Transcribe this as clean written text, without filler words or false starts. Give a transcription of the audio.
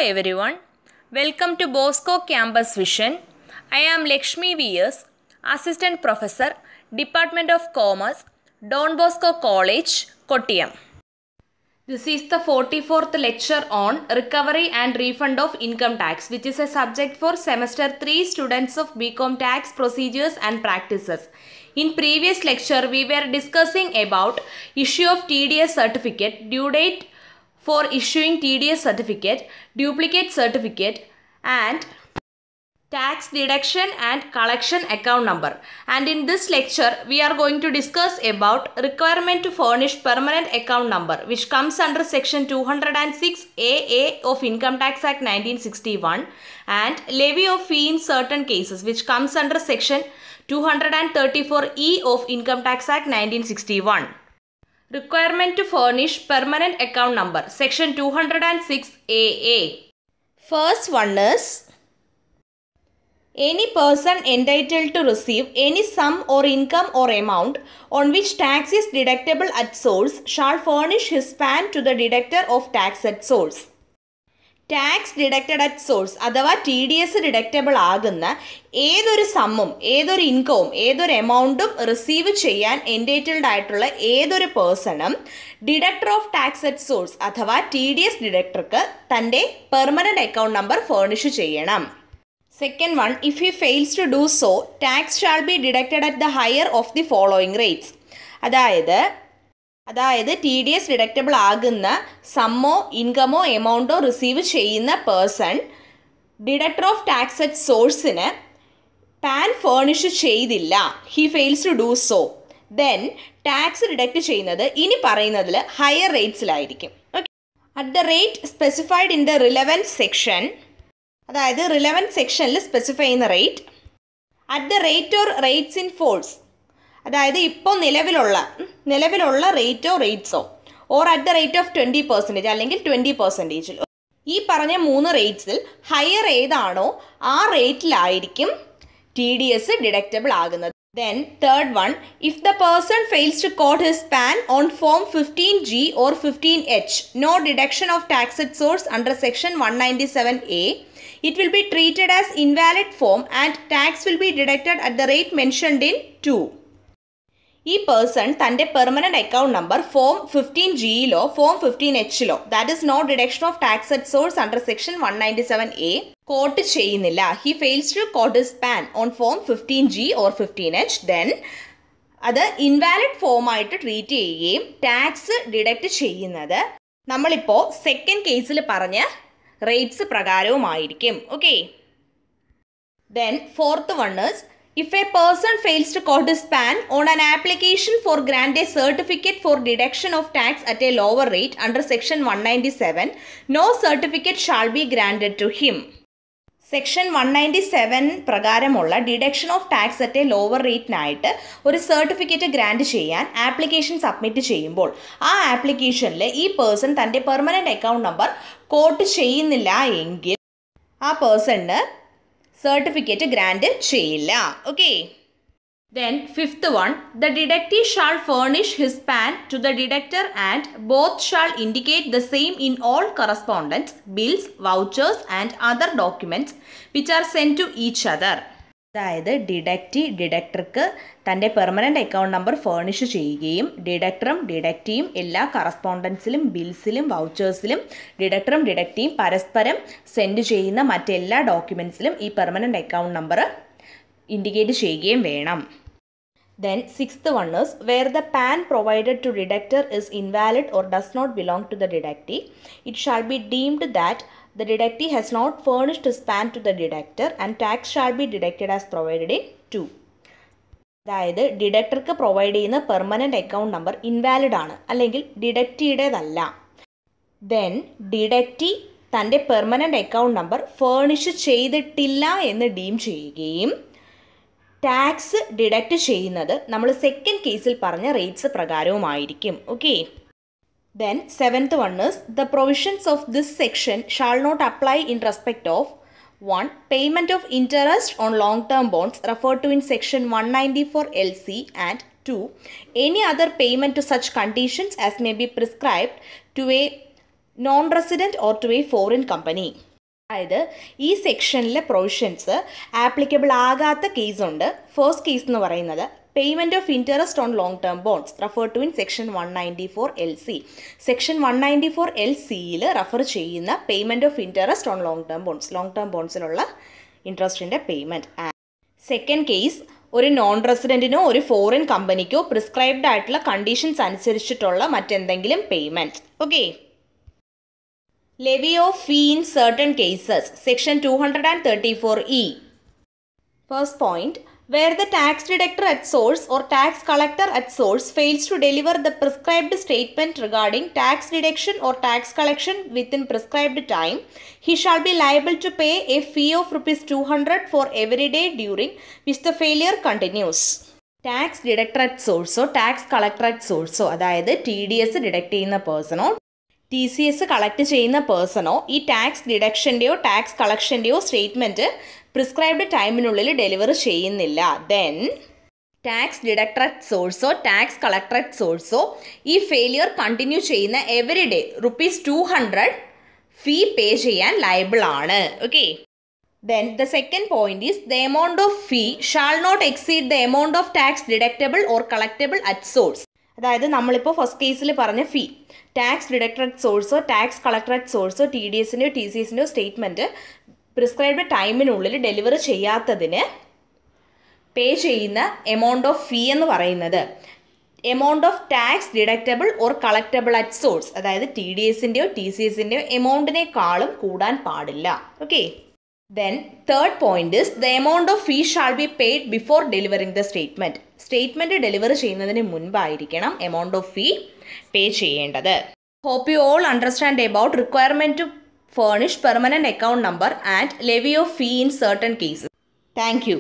everyone, welcome to Bosco Campus Vision. I am Lakshmi V.S., Assistant Professor, Department of Commerce, Don Bosco College, Kottayam. This is the 44th lecture on Recovery and Refund of Income Tax, which is a subject for Semester 3 students of BCom Tax Procedures and Practices. In previous lecture, we were discussing about issue of TDS certificate, due date for issuing TDS certificate, duplicate certificate, and tax deduction and collection account number. And in this lecture, we are going to discuss about requirement to furnish permanent account number, which comes under section 206 AA of Income Tax Act 1961, and levy of fee in certain cases, which comes under section 234E of Income Tax Act 1961. Requirement to furnish permanent account number, section 206 AA. First one is, any person entitled to receive any sum or income or amount on which tax is deductible at source shall furnish his PAN to the deductor of tax at source. Tax deducted at source അഥവാ T D S deductible ആകുന്ന ഏതൊരു സമ്മും ഏതൊരു ഇൻകവും ഏതൊരു എമൗണ്ടും receive ചെയ്യാൻ entitled ആയിട്ടുള്ള ഏതൊരു പേഴ്സണും deductor of tax at source അഥവാ ടി ഡി എസ് ഡിഡക്ടർക്ക് തൻ്റെ പെർമനൻറ്റ് അക്കൗണ്ട് നമ്പർ ഫേർണിഷ് ചെയ്യണം. Second one, if he fails to do so tax shall be deducted at the higher of the following rates. അതായത് T D S deductible ആകുന്ന സമ്മോ ഇൻകമോ എമൗണ്ടോ receive ചെയ്യുന്ന person deductor of tax at സോഴ്സിന് PAN furnish ചെയ്തില്ല, he fails to do so, then tax deduct ചെയ്യുന്നത് ഇനി പറയുന്നതിൽ ഹയർ റേറ്റ്സിലായിരിക്കും. Okay, at the rate specified in the relevant section, അതായത് റിലവൻറ്റ് സെക്ഷനിൽ സ്പെസിഫൈ ചെയ്യുന്ന rate, at the rate or rates in force, അതായത് ഇപ്പോൾ നിലവിലുള്ള റേറ്റോ റേറ്റ്സോ, or at the rate of 20% അല്ലെങ്കിൽ 20%. ഈ പറഞ്ഞ 3 റേറ്റ്സിൽ ഹയർ ഏതാണോ ആ റേറ്റിലായിരിക്കും ടി ഡി എസ് ഡിഡക്റ്റബിൾ ആകുന്നത്. Then third one, if the person fails to quote his PAN on form 15G or 15H, no deduction of tax at source under section 197A. It will be treated as invalid form and tax will be deducted at the rate mentioned in 2. ഈ person തൻ്റെ permanent account number form 15Gയിലോ form 15Hലോ, that is no deduction of tax at source under section 197A, quote ചെയ്യുന്നില്ല, he fails to quote his PAN on form 15G or 15H, then അത് invalid ഫോമായിട്ട് treat ചെയ്യുകയും tax deduct ചെയ്യുന്നത് നമ്മളിപ്പോൾ second കേസിൽ പറഞ്ഞ റേറ്റ്സ് പ്രകാരവുമായിരിക്കും. Okay, then fourth one is, if a person fails to quote his PAN on an application for grant a certificate for deduction of tax at a lower rate under section 197, no certificate shall be granted to him. Section 197 പ്രകാരമുള്ള deduction of tax at a lower റേറ്റിനായിട്ട് ഒരു certificate grant ചെയ്യാൻ application submit ചെയ്യുമ്പോൾ ആ ആപ്ലിക്കേഷനിൽ ഈ person തൻ്റെ permanent account number coat ചെയ്യുന്നില്ല എങ്കിൽ ആ പേഴ്സണിന് സർട്ടിഫിക്കറ്റ് ഗ്രാൻഡ് ചെയ്യില്ല. Okay, then fifth one, the deductive shall furnish his PAN to the deductor and both shall indicate the same in all correspondence, bills, vouchers and other documents which are sent to each other. അതായത് ഡിഡക്ടർക്ക് തൻ്റെ permanent account number furnish ചെയ്യുകയും ഡിഡക്ടറും ഡിഡക്റ്റിയും എല്ലാ കറസ്പോണ്ടൻസിലും ബിൽസിലും വൗച്ചേഴ്സിലും ഡിഡക്ടറും ഡിഡക്റ്റിയും പരസ്പരം send ചെയ്യുന്ന മറ്റെല്ലാ ഡോക്യുമെൻറ്റ്സിലും ഈ permanent account number indicate ചെയ്യുകയും വേണം. Then sixth one is, where the PAN provided to deductor is invalid or does not belong to the deductee, it shall be deemed that the deductee has not furnished his PAN to the deductor and tax shall be deducted as provided in 2. അതായത് ഡിഡക്ടർക്ക് provide ചെയ്യുന്ന permanent account number invalid ആണ്, അല്ലെങ്കിൽ ഡിഡക്റ്റിയുടേതല്ല. Then ഡിഡക്റ്റി തൻ്റെ permanent account number furnish ചെയ്തിട്ടില്ല എന്ന് deem ചെയ്യുകയും tax deduct ചെയ്യുന്നത് നമ്മൾ സെക്കൻഡ് കേസിൽ പറഞ്ഞ റേറ്റ്സ് പ്രകാരവുമായിരിക്കും. Okay, then seventh one is, the provisions of this section shall not apply in respect of 1. Payment of interest on long-term bonds referred to in section 194 LC, and 2. Any other payment to such conditions as may be prescribed to a non-resident or to a foreign company. അതായത് ഈ സെക്ഷനിലെ provisions applicable ആകാത്ത കേസുണ്ട്. First case എന്ന് പറയുന്നത് payment of interest on long term bonds refer to in section 194LC. Section 194LCയിൽ refer ചെയ്യുന്ന payment of interest on long term ബോണ്ട്സിനുള്ള ഇൻട്രസ്റ്റിൻ്റെ പേയ്മെൻറ്റ്. സെക്കൻഡ് കേസ് ഒരു നോൺ റെസിഡൻറ്റിനോ ഒരു ഫോറിൻ കമ്പനിക്കോ പ്രിസ്ക്രൈബ്ഡ് ആയിട്ടുള്ള കണ്ടീഷൻസ് അനുസരിച്ചിട്ടുള്ള മറ്റെന്തെങ്കിലും payment. Okay. Levy of fee in certain cases, section 234E. First point, where the tax deductor at source or tax collector at source fails to deliver the prescribed statement regarding tax deduction or tax collection within prescribed time, he shall be liable to pay a fee of ₹200 for every day during which the failure continues. Tax deductor at സോഴ്സോ tax collector at സോഴ്സോ, അതായത് TDS deduct ചെയ്യുന്ന പേഴ്സണോ TCS collect ചെയ്യുന്ന പേഴ്സണോ ഈ tax ഡിഡക്ഷൻ്റെയോ tax കളക്ഷൻ്റെയോ statement prescribed ടൈമിനുള്ളിൽ ഡെലിവർ ചെയ്യുന്നില്ല. ദെൻ ടാക്സ് ഡിഡക്ടർ അറ്റ് സോഴ്സോ ടാക്സ് കളക്ടർ അറ്റ് സോഴ്സോ ഈ ഫെയിലിയർ കണ്ടിന്യൂ ചെയ്യുന്ന എവറി ഡേ ₹200 ഫീ പേ ചെയ്യാൻ ലയബിൾ ആണ്. Okay. Then the second point is the amount of fee shall not exceed the amount of tax deductible or collectible at source. അതായത് നമ്മളിപ്പോൾ first കേസിൽ പറഞ്ഞ fee tax deductor at സോഴ്സോ tax collector at സോഴ്സോ TDSൻ്റെയോ TCSൻ്റെയോ statement prescribed ടൈമിനുള്ളിൽ deliver ചെയ്യാത്തതിന് പേ ചെയ്യുന്ന എമൗണ്ട് ഓഫ് ഫീ എന്ന് പറയുന്നത് amount of tax deductible or collectable at source, അതായത് TDSൻ്റെയോ TCSൻ്റെയോ എമൗണ്ടിനേക്കാളും കൂടാൻ പാടില്ല. Okay. Then third point is the amount of fee shall be paid before delivering the statement. Statement deliver ചെയ്യുന്നതിന് മുൻപായിരിക്കണം എമൗണ്ട് ഓഫ് ഫീ പേ ചെയ്യേണ്ടത്. Hope you all understand about requirement to furnish permanent account number and levy of fee in certain cases. Thank you.